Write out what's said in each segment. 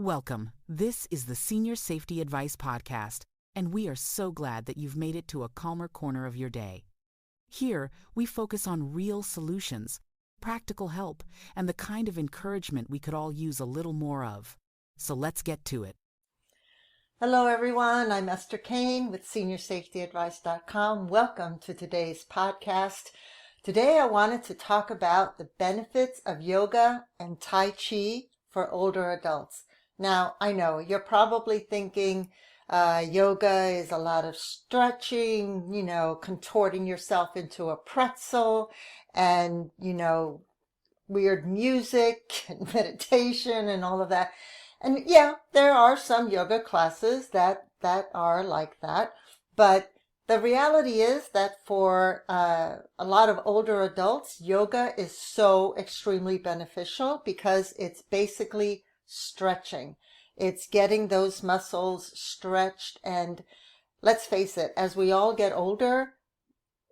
Welcome. This is the Senior Safety Advice Podcast, and we are so glad that you've made it to a calmer corner of your day. Here, we focus on real solutions, practical help, and the kind of encouragement we could all use a little more of. So let's get to it. Hello everyone, I'm Esther Kane with SeniorSafetyAdvice.com. Welcome to today's podcast. Today I wanted to talk about the benefits of yoga and Tai Chi for older adults. Now, I know you're probably thinking yoga is a lot of stretching, contorting yourself into a pretzel and, weird music and meditation and all of that. And yeah, there are some yoga classes that are like that. But the reality is that for a lot of older adults, yoga is so extremely beneficial because it's basically stretching. It's getting those muscles stretched. And let's face it, as we all get older,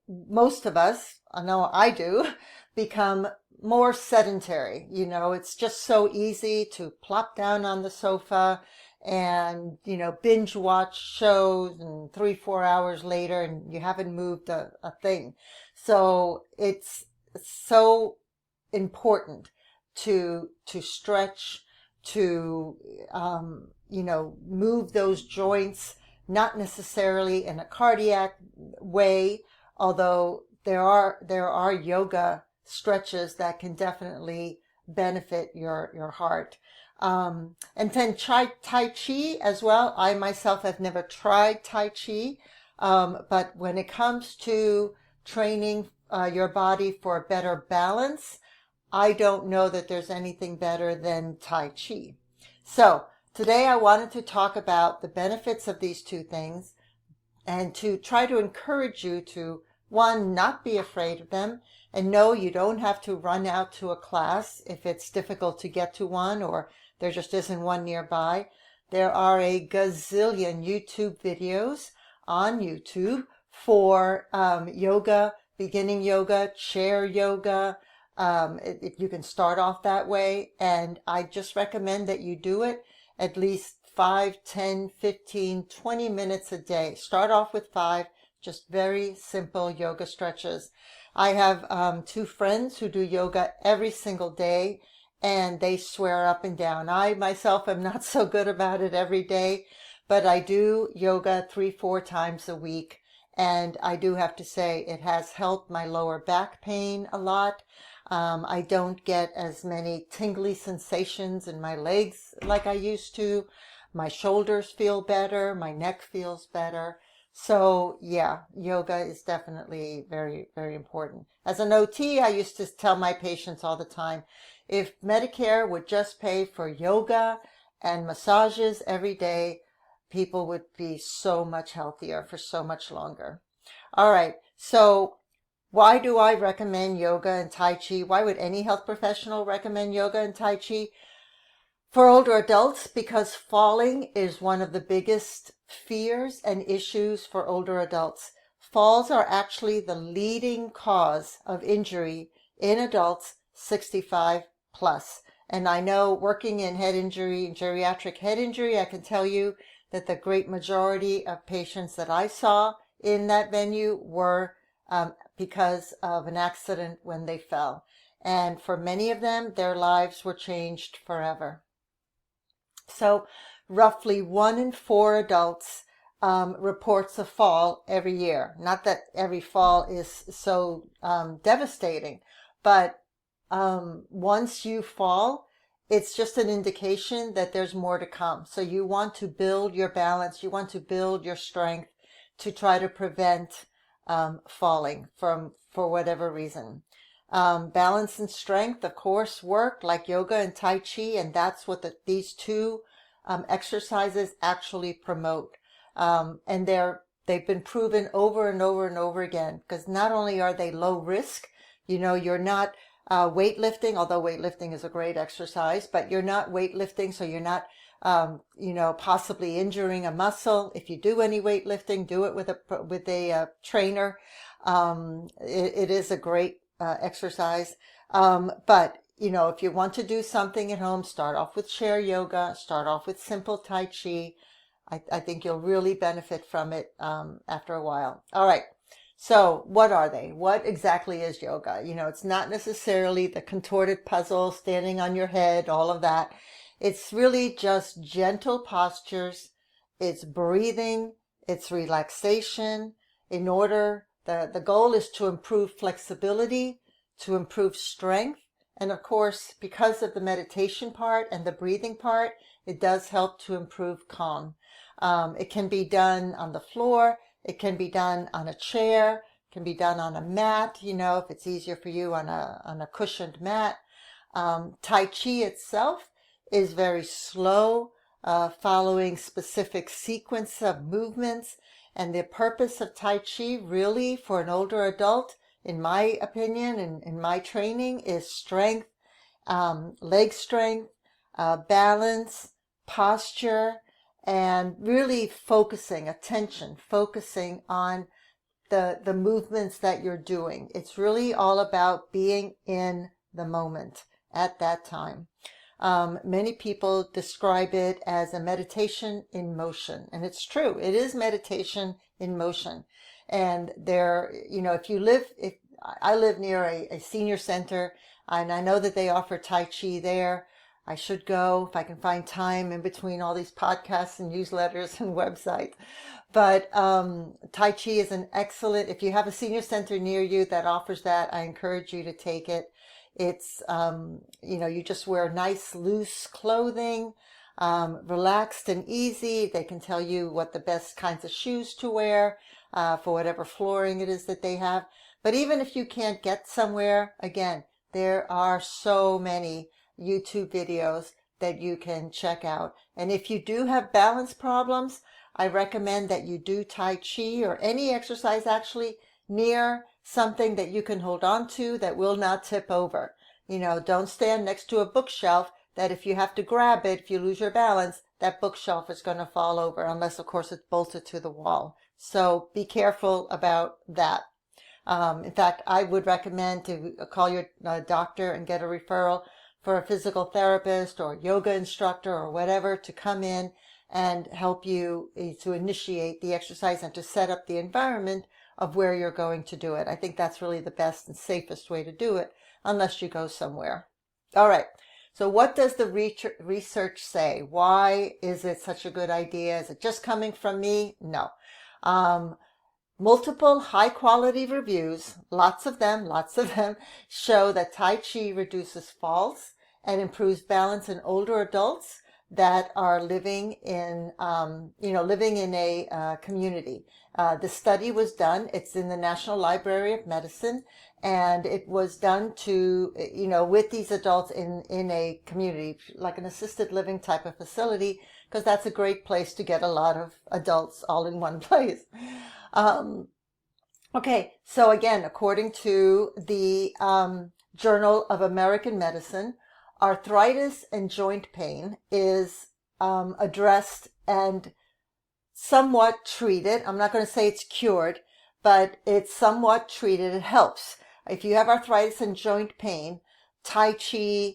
most of us, I know I do, become more sedentary. It's just so easy to plop down on the sofa and, binge watch shows and 3-4 hours later and you haven't moved a thing. So it's so important to stretch, to, move those joints, not necessarily in a cardiac way, although there are yoga stretches that can definitely benefit your heart. And then Tai Chi as well. I myself have never tried Tai Chi, but when it comes to training your body for better balance, I don't know that there's anything better than Tai Chi. So today I wanted to talk about the benefits of these two things and to try to encourage you to, one, not be afraid of them. And no, you don't have to run out to a class if it's difficult to get to one or there just isn't one nearby. There are a gazillion YouTube videos on YouTube for yoga, beginning yoga, chair yoga. You can start off that way. And I just recommend that you do it at least 5, 10, 15, 20 minutes a day. Start off with 5, just very simple yoga stretches. I have 2 friends who do yoga every single day, and they swear up and down. I myself am not so good about it every day, but I do yoga 3-4 times a week, and I do have to say it has helped my lower back pain a lot. I don't get as many tingly sensations in my legs like I used to. My shoulders feel better, my neck feels better. So yeah, yoga is definitely very, very important. As an OT, I used to tell my patients all the time, if Medicare would just pay for yoga and massages every day, people would be so much healthier for so much longer. All right, so why do I recommend yoga and Tai Chi? Why would any health professional recommend yoga and Tai Chi? For older adults, because falling is one of the biggest fears and issues for older adults. Falls are actually the leading cause of injury in adults 65 plus. And I know working in head injury, geriatric head injury, I can tell you that the great majority of patients that I saw in that venue were because of an accident when they fell. And for many of them, their lives were changed forever. So roughly 1 in 4 adults reports a fall every year. Not that every fall is so devastating, but once you fall, it's just an indication that there's more to come. So you want to build your balance, you want to build your strength to try to prevent falling for whatever reason. Balance and strength, of course, work like yoga and Tai Chi, and that's what these two exercises actually promote. And they've been proven over and over and over again, because not only are they low risk, you're not weightlifting, although weightlifting is a great exercise, but you're not weightlifting, so you're not possibly injuring a muscle. If you do any weightlifting, do it with a trainer. It is a great exercise. But if you want to do something at home, start off with chair yoga, start off with simple Tai Chi. I think you'll really benefit from it after a while. All right. So what are they? What exactly is yoga? It's not necessarily the contorted puzzle, standing on your head, all of that. It's really just gentle postures. It's breathing. It's relaxation. The goal is to improve flexibility, to improve strength. And of course, because of the meditation part and the breathing part, it does help to improve calm. It can be done on the floor. It can be done on a chair. It can be done on a mat, if it's easier for you on a cushioned mat. Tai Chi itself is very slow, following specific sequence of movements. And the purpose of Tai Chi really for an older adult, in my opinion and in my training, is strength, leg strength, balance, posture, and really focusing on the movements that you're doing. It's really all about being in the moment at that time. Many people describe it as a meditation in motion, and it's true. It is meditation in motion. And if I live near a senior center, and I know that they offer Tai Chi there. I should go if I can find time in between all these podcasts and newsletters and websites. But Tai Chi is an excellent, if you have a senior center near you that offers that, I encourage you to take it. It's, you just wear nice, loose clothing, relaxed and easy. They can tell you what the best kinds of shoes to wear for whatever flooring it is that they have. But even if you can't get somewhere, again, there are so many YouTube videos that you can check out. And if you do have balance problems, I recommend that you do Tai Chi or any exercise actually near something that you can hold on to that will not tip over. Don't stand next to a bookshelf that if you have to grab it, if you lose your balance, that bookshelf is going to fall over, unless of course it's bolted to the wall. So be careful about that. In fact, I would recommend to call your doctor and get a referral for a physical therapist or yoga instructor or whatever to come in and help you to initiate the exercise and to set up the environment of where you're going to do it. I think that's really the best and safest way to do it, unless you go somewhere. All right. So what does the research say? Why is it such a good idea? Is it just coming from me? No. Multiple high-quality reviews, lots of them, show that Tai Chi reduces falls and improves balance in older adults that are living in a community. The study was done. It's in the National Library of Medicine, and it was done with these adults in a community, like an assisted living type of facility, because that's a great place to get a lot of adults all in one place. Okay, so again, according to the Journal of American Medicine, arthritis and joint pain is addressed and somewhat treated. I'm not going to say it's cured, but it's somewhat treated. It helps. If you have arthritis and joint pain, Tai Chi,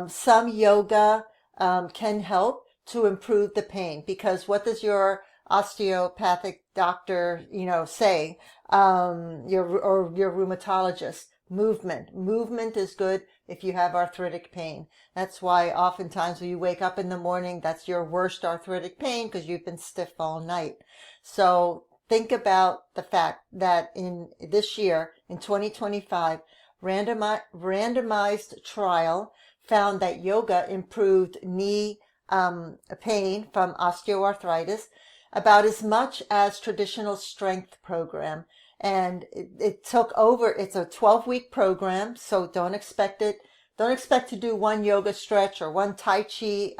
some yoga can help to improve the pain, because what does your osteopathic doctor, say, your rheumatologist? Movement is good if you have arthritic pain. That's why oftentimes when you wake up in the morning, that's your worst arthritic pain, because you've been stiff all night. So think about the fact that in this year, in 2025, randomized trial found that yoga improved knee pain from osteoarthritis about as much as traditional strength program. And it took over, it's a 12-week program, so don't expect to do one yoga stretch or one Tai Chi,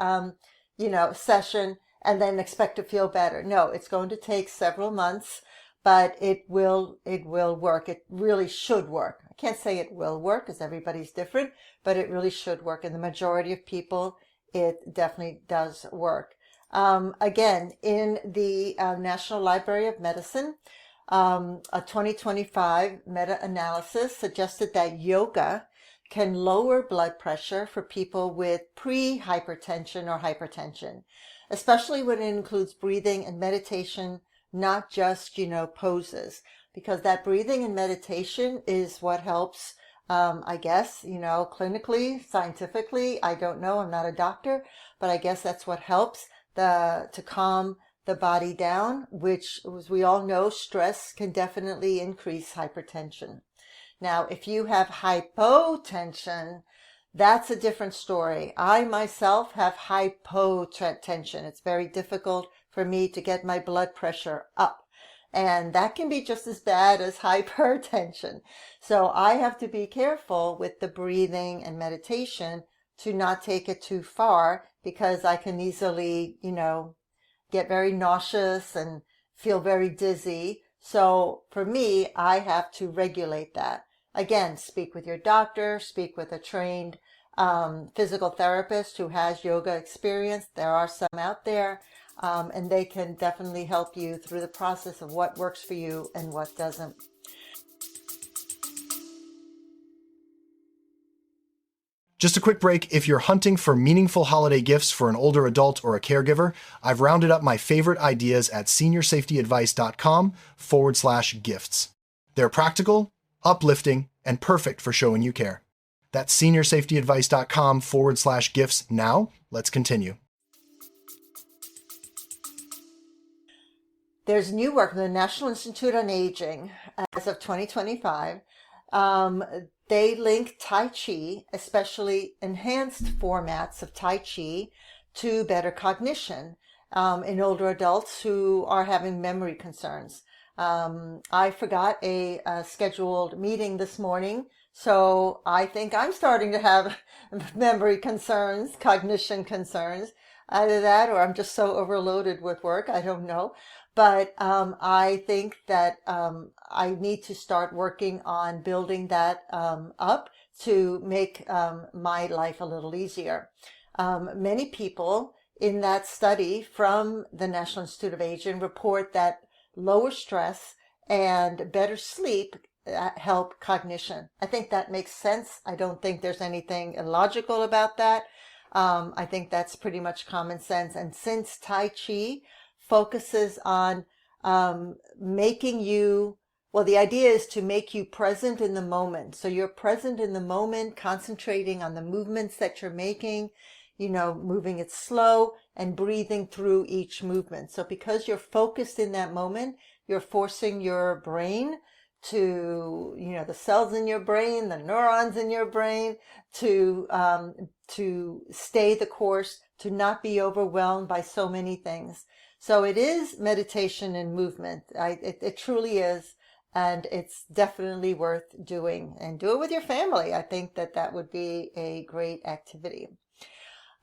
session and then expect to feel better. No, it's going to take several months, but it will work. It really should work. I can't say it will work because everybody's different, but it really should work. And the majority of people, it definitely does work. Again, in the National Library of Medicine, a 2025 meta-analysis suggested that yoga can lower blood pressure for people with pre-hypertension or hypertension, especially when it includes breathing and meditation, not just, poses, because that breathing and meditation is what helps, I guess, clinically, scientifically, I don't know, I'm not a doctor, but I guess that's what helps to calm the body down, which, as we all know, stress can definitely increase hypertension. Now, if you have hypotension, that's a different story. I myself have hypotension. It's very difficult for me to get my blood pressure up. And that can be just as bad as hypertension. So I have to be careful with the breathing and meditation to not take it too far, because I can easily, get very nauseous and feel very dizzy. So for me, I have to regulate that. Again, speak with your doctor, speak with a trained physical therapist who has yoga experience. There are some out there, and they can definitely help you through the process of what works for you and what doesn't. Just a quick break. If you're hunting for meaningful holiday gifts for an older adult or a caregiver, I've rounded up my favorite ideas at seniorsafetyadvice.com/gifts. They're practical, uplifting, and perfect for showing you care. That's seniorsafetyadvice.com/gifts now. Let's continue. There's new work from the National Institute on Aging as of 2025. They link Tai Chi, especially enhanced formats of Tai Chi, to better cognition in older adults who are having memory concerns. I forgot a scheduled meeting this morning, so I think I'm starting to have memory concerns, cognition concerns. Either that or I'm just so overloaded with work, I don't know. But I think that I need to start working on building that up to make my life a little easier. Many people in that study from the National Institute of Aging report that lower stress and better sleep help cognition. I think that makes sense. I don't think there's anything illogical about that. I think that's pretty much common sense. And since Tai Chi focuses on making you, well, the idea is to make you present in the moment. So you're present in the moment, concentrating on the movements that you're making, moving it slow and breathing through each movement. So because you're focused in that moment, you're forcing your brain to, the cells in your brain, the neurons in your brain to stay the course, to not be overwhelmed by so many things. So it is meditation and movement. It truly is. And it's definitely worth doing, and do it with your family. I think that would be a great activity.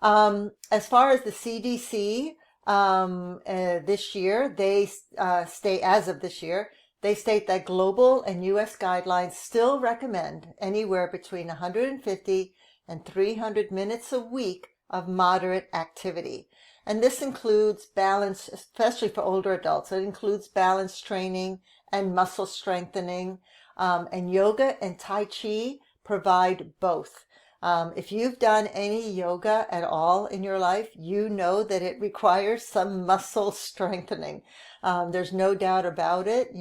As far as the CDC, this year, as of this year, they state that global and U.S. guidelines still recommend anywhere between 150 and 300 minutes a week of moderate activity. And this includes balance, especially for older adults. It includes balance training and muscle strengthening. And yoga and Tai Chi provide both. If you've done any yoga at all in your life, you know that it requires some muscle strengthening. There's no doubt about it.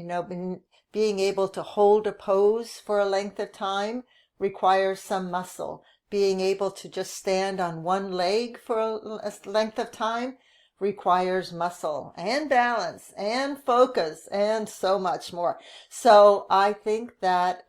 Being able to hold a pose for a length of time requires some muscle. Being able to just stand on one leg for a length of time requires muscle and balance and focus and so much more. So I think that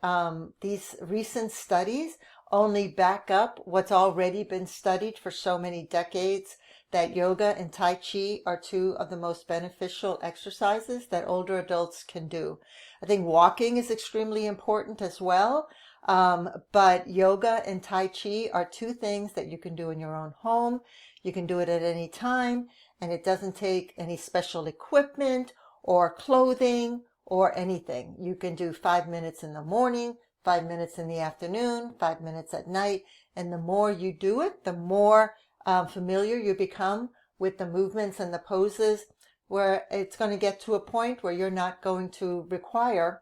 these recent studies only back up what's already been studied for so many decades, that yoga and Tai Chi are two of the most beneficial exercises that older adults can do. I think walking is extremely important as well. But yoga and Tai Chi are two things that you can do in your own home. You can do it at any time, and it doesn't take any special equipment or clothing or anything. You can do 5 minutes in the morning, 5 minutes in the afternoon, 5 minutes at night. And the more you do it, the more familiar you become with the movements and the poses, where it's going to get to a point where you're not going to require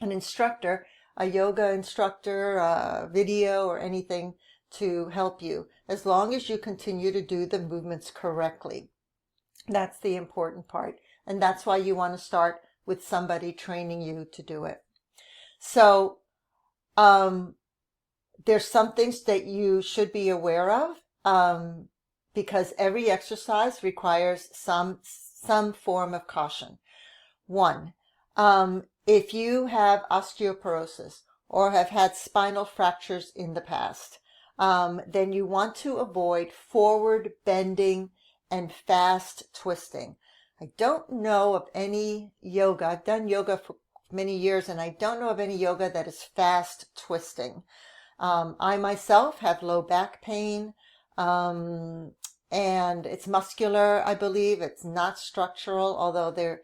an instructor a yoga instructor, a video, or anything to help you, as long as you continue to do the movements correctly. That's the important part. And that's why you want to start with somebody training you to do it. So, there's some things that you should be aware of, because every exercise requires some form of caution. One, if you have osteoporosis or have had spinal fractures in the past, then you want to avoid forward bending and fast twisting. I don't know of any yoga. I've done yoga for many years, and I don't know of any yoga that is fast twisting. I myself have low back pain, and it's muscular, I believe. It's not structural, although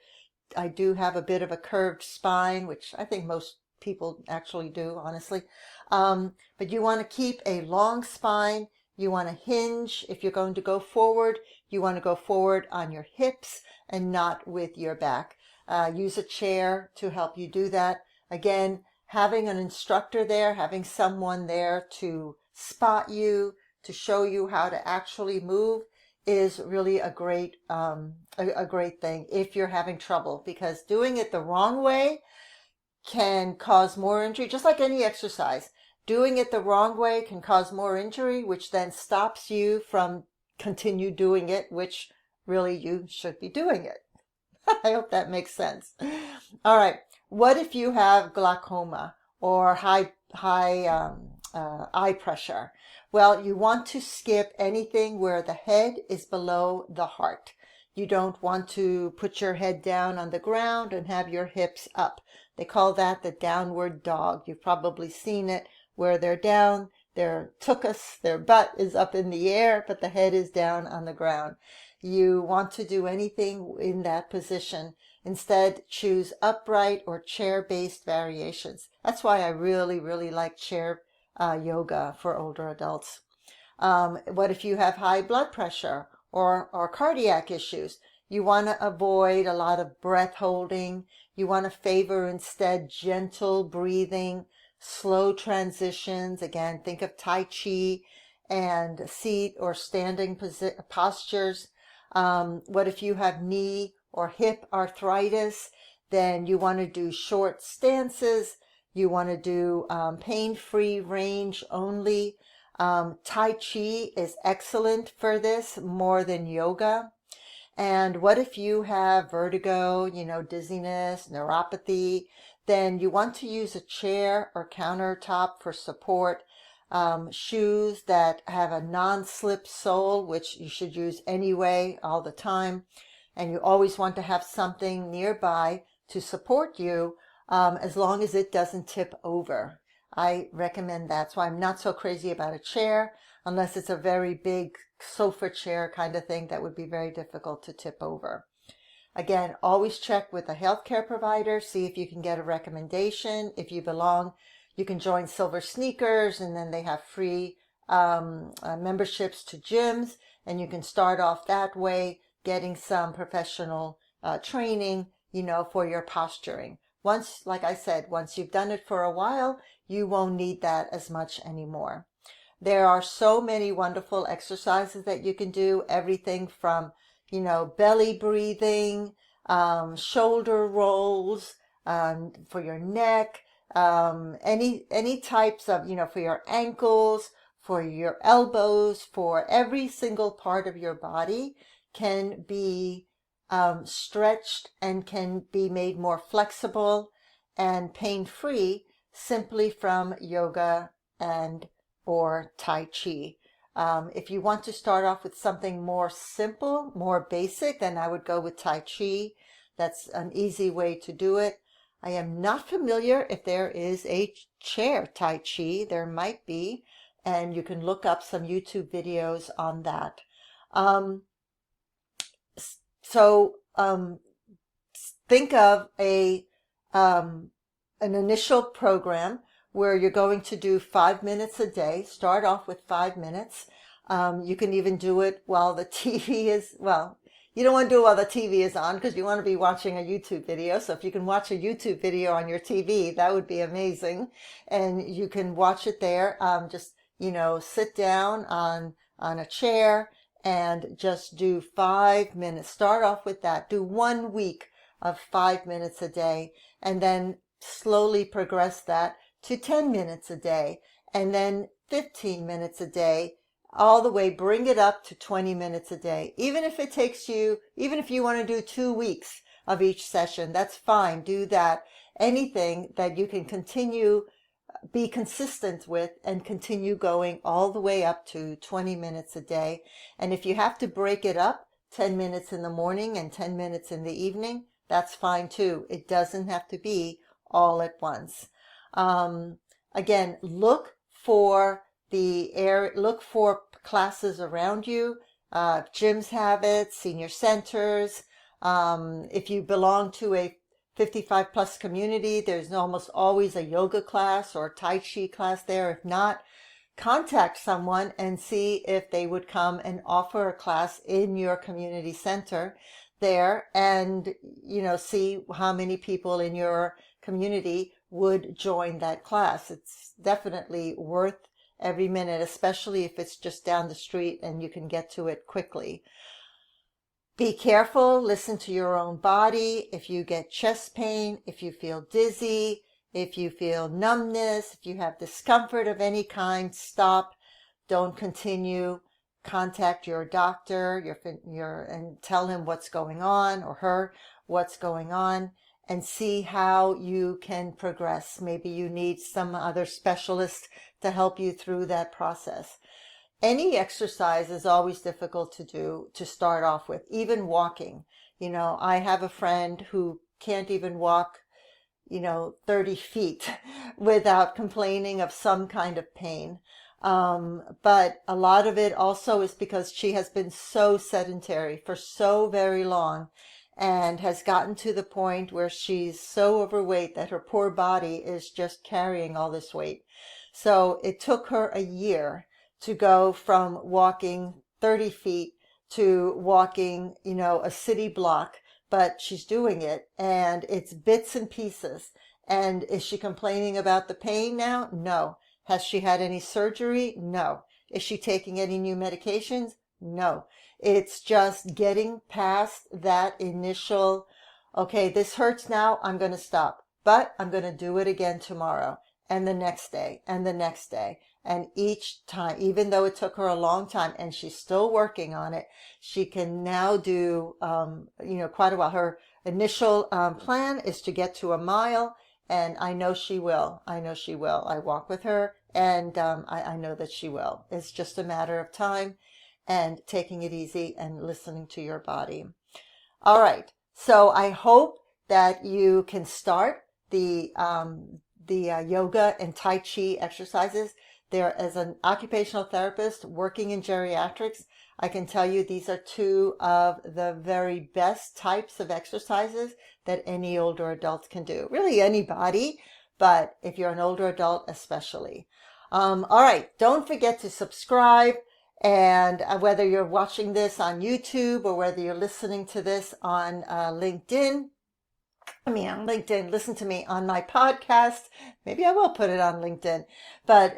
I do have a bit of a curved spine, which I think most people actually do, honestly. But you want to keep a long spine. You want to hinge. If you're going to go forward, you want to go forward on your hips and not with your back. Use a chair to help you do that. Again, having an instructor there, having someone there to spot you, to show you how to actually move, is really a great thing if you're having trouble, because doing it the wrong way can cause more injury. Just like any exercise, doing it the wrong way can cause more injury, which then stops you from continue doing it, which really you should be doing it. I hope that makes sense. All right. What if you have glaucoma or high eye pressure? Well, you want to skip anything where the head is below the heart. You don't want to put your head down on the ground and have your hips up. They call that the downward dog. You've probably seen it, where they're down, their tuchus, their butt is up in the air, but the head is down on the ground. You want to do anything in that position. Instead, choose upright or chair-based variations. That's why I really, really like chair yoga for older adults. What if you have high blood pressure or cardiac issues? You want to avoid a lot of breath holding. You want to favor instead gentle breathing, slow transitions. Again, think of Tai Chi and seat or standing postures. What if you have knee or hip arthritis? Then you want to do short stances. You want to do pain-free range only. Tai Chi is excellent for this, more than yoga. And what if you have vertigo, dizziness, neuropathy? Then you want to use a chair or countertop for support. Shoes that have a non-slip sole, which you should use anyway all the time. And you always want to have something nearby to support you, as long as it doesn't tip over. I recommend that. So I'm not so crazy about a chair, unless it's a very big sofa chair kind of thing that would be very difficult to tip over. Again, always check with a healthcare provider, see if you can get a recommendation. If you belong, you can join Silver Sneakers, and then they have free memberships to gyms, and you can start off that way, getting some professional training, for your posturing. Once, like I said, once you've done it for a while, you won't need that as much anymore. There are so many wonderful exercises that you can do, everything from, belly breathing, shoulder rolls, for your neck, any types of, for your ankles, for your elbows, for every single part of your body can be stretched and can be made more flexible and pain-free simply from yoga and or Tai Chi. If you want to start off with something more simple, more basic, then I would go with Tai Chi. That's an easy way to do it. I am not familiar if there is a chair Tai Chi. There might be, and you can look up some YouTube videos on that. Think of an initial program where you're going to do 5 minutes a day. Start off with 5 minutes. You can even do it while the TV is, you don't want to do it while the TV is on because you want to be watching a YouTube video. So if you can watch a YouTube video on your TV, that would be amazing. And you can watch it there. Just, sit down on a chair and just do 5 minutes. Start off with that. Do 1 week of 5 minutes a day, and then slowly progress that to 10 minutes a day, and then 15 minutes a day, all the way, bring it up to 20 minutes a day. Even if you want to do 2 weeks of each session, that's fine. Do that. Anything that you can be consistent with and continue going all the way up to 20 minutes a day. And if you have to break it up, 10 minutes in the morning and 10 minutes in the evening, that's fine too. It doesn't have to be all at once. Again, look for classes around you. Gyms have it, senior centers. If you belong to a 55 plus community, there's almost always a yoga class or Tai Chi class there. If not, contact someone and see if they would come and offer a class in your community center there, and see how many people in your community would join that class. It's definitely worth every minute, especially if it's just down the street and you can get to it quickly. Be careful, listen to your own body. If you get chest pain, if you feel dizzy, if you feel numbness, if you have discomfort of any kind, stop. Don't continue. Contact your doctor and tell him what's going on, or her what's going on, and see how you can progress. Maybe you need some other specialist to help you through that process. Any exercise is always difficult to do to start off with, even walking. I have a friend who can't even walk 30 feet without complaining of some kind of pain. But a lot of it also is because she has been so sedentary for so very long and has gotten to the point where she's so overweight that her poor body is just carrying all this weight. So it took her a year to go from walking 30 feet to walking, a city block, but she's doing it, and it's bits and pieces. And is she complaining about the pain now? No. Has she had any surgery? No. Is she taking any new medications? No. It's just getting past that initial, okay, this hurts now, I'm going to stop, but I'm going to do it again tomorrow, and the next day, and the next day. And each time, even though it took her a long time and she's still working on it, she can now do, quite a while. Her initial plan is to get to a mile, and I know she will. I know she will. I walk with her, and I know that she will. It's just a matter of time and taking it easy and listening to your body. All right. So I hope that you can start the yoga and Tai Chi exercises. There, as an occupational therapist working in geriatrics, I can tell you these are two of the very best types of exercises that any older adult can do. Really anybody, but if you're an older adult especially. All right, don't forget to subscribe, and whether you're watching this on YouTube or whether you're listening to this on LinkedIn, listen to me on my podcast. Maybe I will put it on LinkedIn, but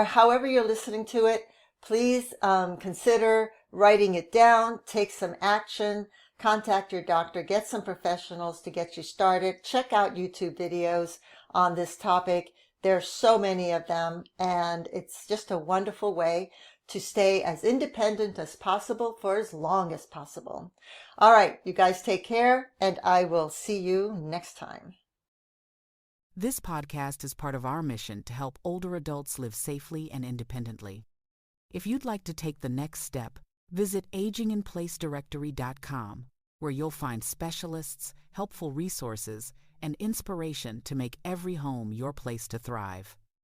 however you're listening to it, please consider writing it down, take some action, contact your doctor, get some professionals to get you started. Check out YouTube videos on this topic. There's so many of them, and it's just a wonderful way to stay as independent as possible for as long as possible. All right, you guys take care, and I will see you next time. This podcast is part of our mission to help older adults live safely and independently. If you'd like to take the next step, visit aginginplacedirectory.com, where you'll find specialists, helpful resources, and inspiration to make every home your place to thrive.